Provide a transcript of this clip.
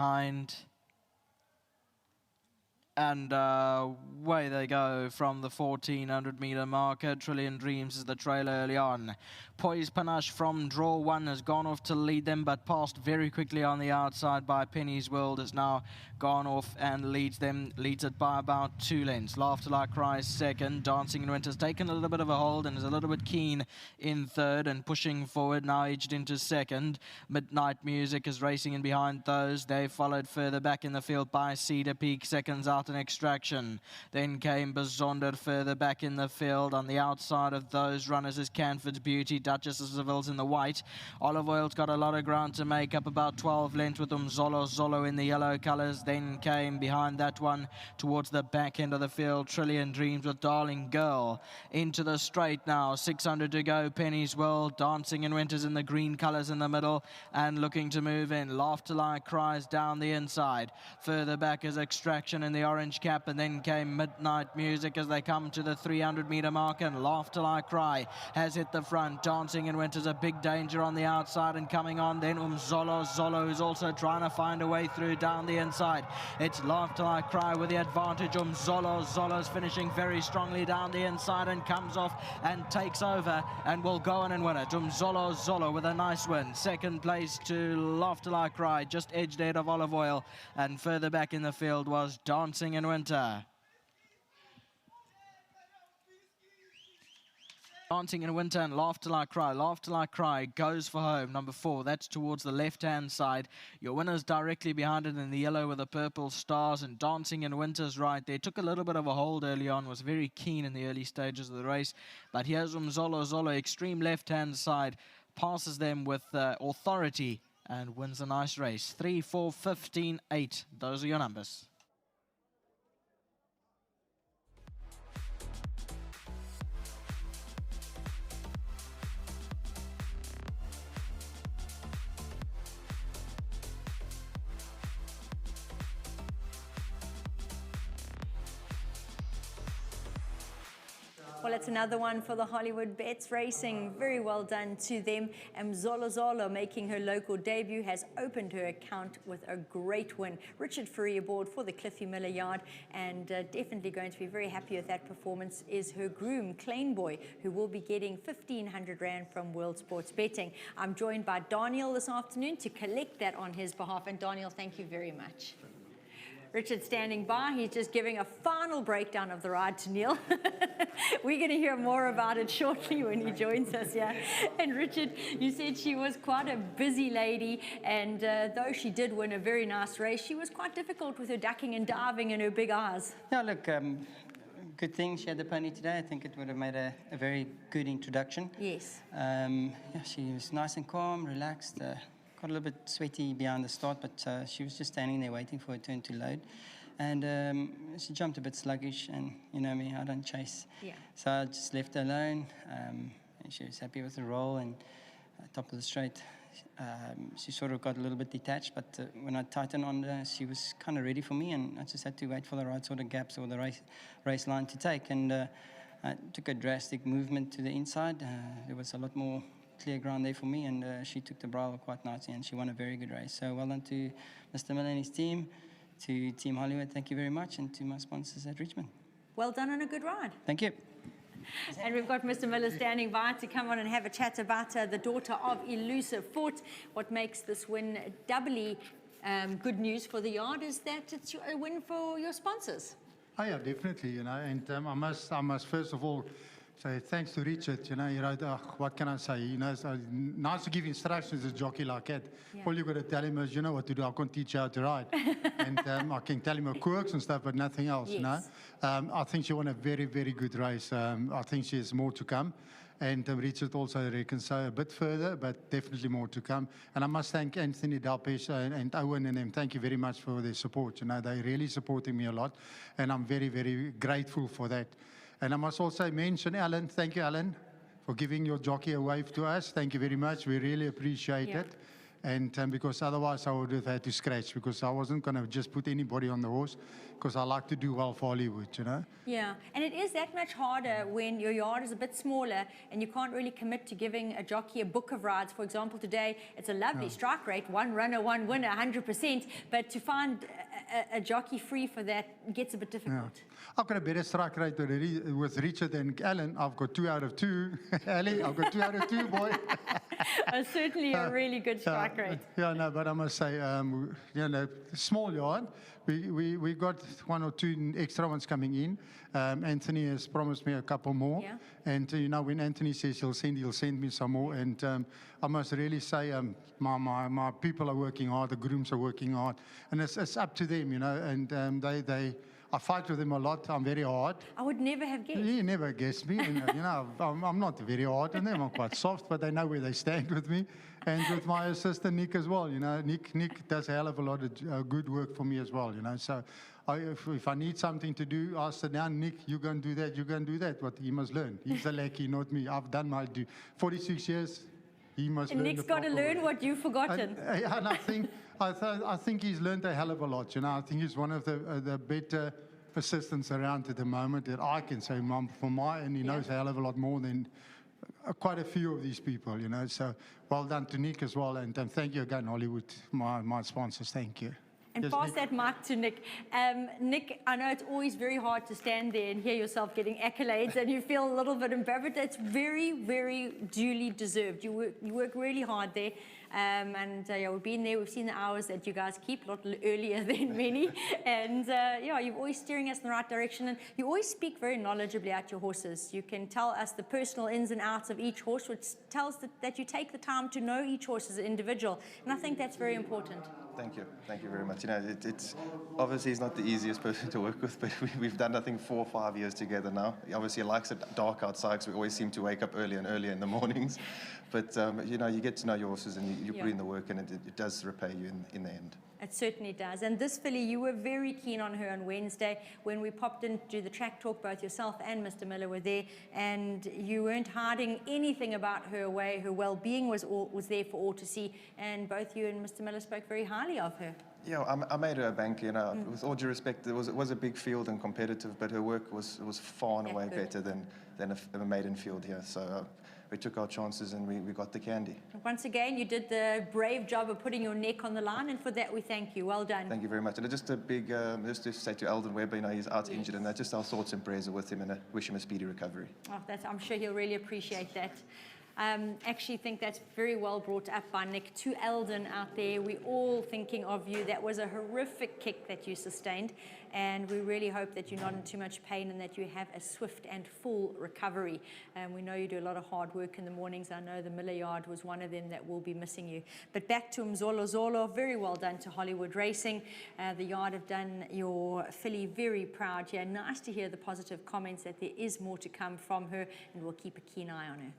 behind. And away they go from the 1400-meter marker. Trillion Dreams is the trailer early on. Poise Panache from draw one has gone off to lead them, but passed very quickly on the outside by Penny's World, has now gone off and leads it by about 2 lengths. Laughter Like Cry second. Dancing in Winter's taken a little bit of a hold and is a little bit keen in third and pushing forward, now edged into second. Midnight Music is racing in behind those. They followed further back in the field by Cedar Peak, seconds out in Extraction. Then came Bezonder further back in the field. On the outside of those runners is Canford's Beauty, Duchess of Seville's in the white. Olive Oil's got a lot of ground to make up, about 12 lengths with Umzolozololo in the yellow colours. Then came behind that one towards the back end of the field, Trillion Dreams with Darling Girl. Into the straight now, 600 to go, Penny's World, Dancing in Winter's in the green colours in the middle and looking to move in. Laughter Like Cries down the inside. Further back is Extraction in the orange cap, and then came Midnight Music as they come to the 300-meter mark, and Laughter Like Cry has hit the front. Dancing in Winter's a big danger on the outside and coming on. Then Umzolozololo is also trying to find a way through down the inside. It's Laughter Like Cry with the advantage. Umzolozolo's finishing very strongly down the inside and comes off and takes over and will go on and win it. Umzolozolo with a nice win. Second place to Laughter Like Cry, just edged ahead of Olive Oil, and further back in the field was Dancing in Winter. Dancing in Winter and Laughter Like Cry. Laughter Like Cry goes for home, number 4. That's towards the left-hand side. Your winner's directly behind it in the yellow with the purple stars, and Dancing in Winter's right there. Took a little bit of a hold early on, was very keen in the early stages of the race. But here's Umzolozolo, extreme left-hand side, passes them with authority and wins a nice race. 3, 4, 15, 8. Those are your numbers. Well, it's another one for the Hollywood Bets Racing. Very well done to them. Umzolozolo, making her local debut, has opened her account with a great win. Richard Fourie aboard for the Cliffy Miller Yard, and definitely going to be very happy with that performance is her groom, Klein Boy, who will be getting 1,500 Rand from World Sports Betting. I'm joined by Daniel this afternoon to collect that on his behalf. And Daniel, thank you very much. Richard standing by. He's just giving a final breakdown of the ride to Neil. We're going to hear more about it shortly when he joins us here. And Richard, you said she was quite a busy lady, and though she did win a very nice race, she was quite difficult with her ducking and diving and her big eyes. Yeah, look, good thing she had the pony today. I think it would have made a very good introduction. Yes. Yeah, she was nice and calm, relaxed. Got a little bit sweaty behind the start, but she was just standing there waiting for her turn to load. And she jumped a bit sluggish, and you know me, I don't chase. Yeah. So I just left her alone. And she was happy with the roll, and top of the straight, she sort of got a little bit detached, but when I tightened on her, she was kind of ready for me, and I just had to wait for the right sort of gaps or the race line to take. And I took a drastic movement to the inside. There was a lot more clear ground there for me, and she took the bridle quite nicely, and she won a very good race. So well done to Mr. Miller and his team, to Team Hollywood, thank you very much, and to my sponsors at Richmond. Well done on a good ride. Thank you. And we've got Mr. Miller standing by to come on and have a chat about the daughter of Elusive Fort. What makes this win doubly good news for the yard is that it's a win for your sponsors. Oh yeah, definitely, you know, and I must first of all say thanks to Richard. You know, what can I say? You know, it's nice to give instructions to a jockey like that. Yeah. All you got to tell him is, you know what to do. I can't teach you how to ride, and I can tell him her quirks and stuff, but nothing else. Yes. You know, I think she won a very, very good race. I think she has more to come, and Richard also reckons so a bit further, but definitely more to come. And I must thank Anthony Dalpesh and Owen and them. Thank you very much for their support. You know, they're really supporting me a lot, and I'm very, very grateful for that. And I must also mention Alan. Thank you, Alan, for giving your jockey a wave to us. Thank you very much. We really appreciate it. And because otherwise I would have had to scratch, because I wasn't going to just put anybody on the horse, because I like to do well for Hollywood, you know. Yeah, and it is that much harder when your yard is a bit smaller and you can't really commit to giving a jockey a book of rides. For example, today it's a lovely strike rate, 1 runner, 1 winner, 100%, but to find a jockey free for that gets a bit difficult. I've got a better strike rate already with Richard and Alan. I've got 2 out of 2. Ali, I've got 2 out of 2, boy. Certainly a really good strike rate. Yeah, no, but I must say, you know, small yard. We got 1 or 2 extra ones coming in. Anthony has promised me a couple more. Yeah. And, you know, when Anthony says he'll send me some more. And I must really say, my people are working hard, the grooms are working hard. And it's up to them, you know, and I fight with them a lot. I'm very hard. I would never have guessed. You never guessed me. You know, I'm not very hard on them. I'm quite soft, but they know where they stand with me. And with my assistant, Nick, as well. You know, Nick does a hell of a lot of good work for me as well, you know. So if I need something to do, I sit down, Nick, you're going to do that, you're going to do that. What he must learn. He's a lackey, not me. I've done my due. 46 years, he must And learn. Nick's got to learn what you've forgotten. And I think he's learned a hell of a lot, you know. I think he's one of the better assistants around at the moment that I can say, Mum, for my, and he knows a hell of a lot more than quite a few of these people, you know. So well done to Nick as well, and thank you again, Hollywood, my sponsors. Thank you. And Yes, pass Nick. that mic to Nick. Nick, I know it's always very hard to stand there and hear yourself getting accolades and you feel a little bit embarrassed. It's very, very duly deserved. You work really hard there. And yeah, we've been there, we've seen the hours that you guys keep, a lot earlier than many. And yeah, you're always steering us in the right direction. And you always speak very knowledgeably at your horses. You can tell us the personal ins and outs of each horse, which tells that you take the time to know each horse as an individual. And I think that's very important. Thank you very much. You know, it's obviously he's not the easiest person to work with, but we've done I think 4 or 5 years together now. He obviously likes it dark outside, because we always seem to wake up earlier and earlier in the mornings. But you know, you get to know your horses and you put in the work, and it does repay you in the end. It certainly does. And this filly, you were very keen on her on Wednesday. When we popped in to do the track talk, both yourself and Mr. Miller were there, and you weren't hiding anything about her away. Her well-being was there for all to see, and both you and Mr. Miller spoke very highly of her. Yeah, I made her a bank, you know. With all due respect, it was a big field and competitive, but her work was far and away better than a maiden field here. So we took our chances and we got the candy. Once again, you did the brave job of putting your neck on the line, and for that we thank you. Well done. Thank you very much. And just a big, just to say to Eldon Webber, you know, he's out injured, and just our thoughts and prayers are with him, and I wish him a speedy recovery. Oh, I'm sure he'll really appreciate that. Actually think that's very well brought up by Nick. To Eldon out there, we're all thinking of you. That was a horrific kick that you sustained, and we really hope that you're not in too much pain and that you have a swift and full recovery. We know you do a lot of hard work in the mornings. I know the Miller Yard was one of them that will be missing you. But back to Umzolozololo, very well done to Hollywood Racing. The Yard have done your filly very proud here. Nice to hear the positive comments that there is more to come from her, and we'll keep a keen eye on her.